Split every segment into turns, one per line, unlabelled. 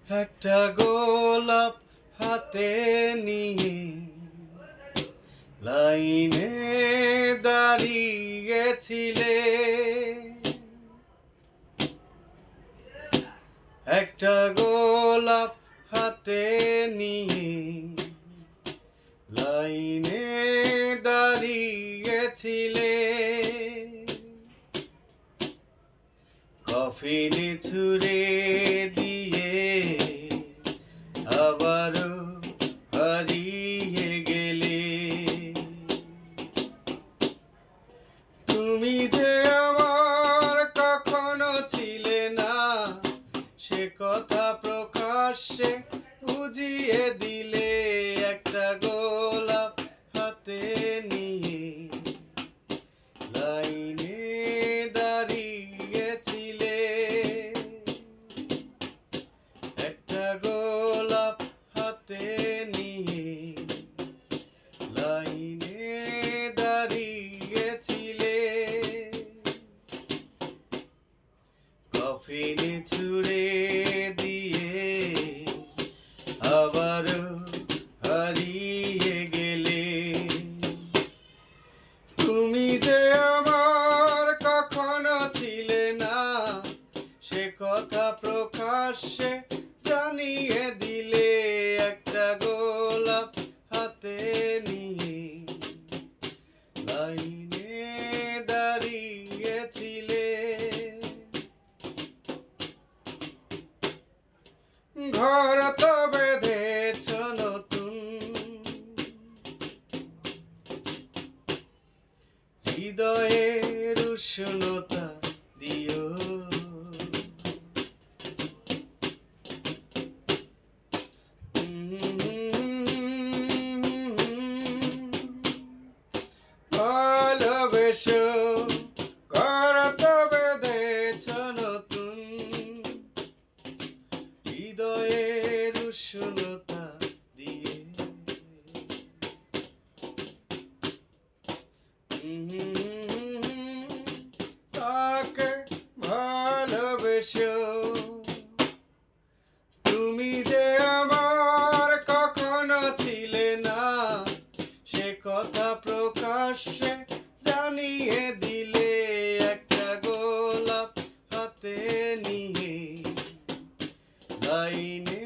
একটা গোলাপ হাতে নিয়ে লাইনে দাঁড়িয়েছিলে, একটা গোলাপ হাতে নিয়ে লাইনে দাঁড়িয়েছিলে। কফিনে ছুঁড়ে দিয়ে আবারও হারিয়ে গেলে। তুমি যে আমার কখনো ছিলে না, সে কথা প্রকাশ্যে বুঝিয়ে দিলে। একটা গোলাপ হাতে নিয়ে লাইনে দাঁড়িয়েছিলে, একটা গোলাপ হাতে নিয়ে লাইনে দাঁড়িয়েছিলে। কফিনে ছুঁড়ে দিয়ে আবারও হারিয়ে গেলে। তুমি যে আমার কখনো ছিলে না, সে কথা প্রকাশ্যে জানিয়ে দিলে। একটা গোলাপ হাতে নিয়ে লাইনে দাঁড়িয়েছিলে। ঘর তো বেঁধেছ নতুন, হৃদয়ের উষ্ণতা দিও। ভালোবেসো, ঘর তো বেঁধেছ নতুন, হৃদয়ের উষ্ণতা দিয়ে। তাকে ভালোবেসো, তুমি যে আমার কখনো ছিলে না, সে কথা প্রকাশ্যে জানিয়ে দিলে। একটা গোলাপ হাতে নিয়ে লাইনে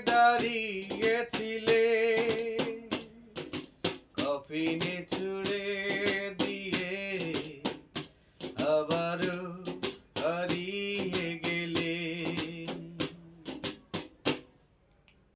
দাঁড়িয়েছিলে। কফিনে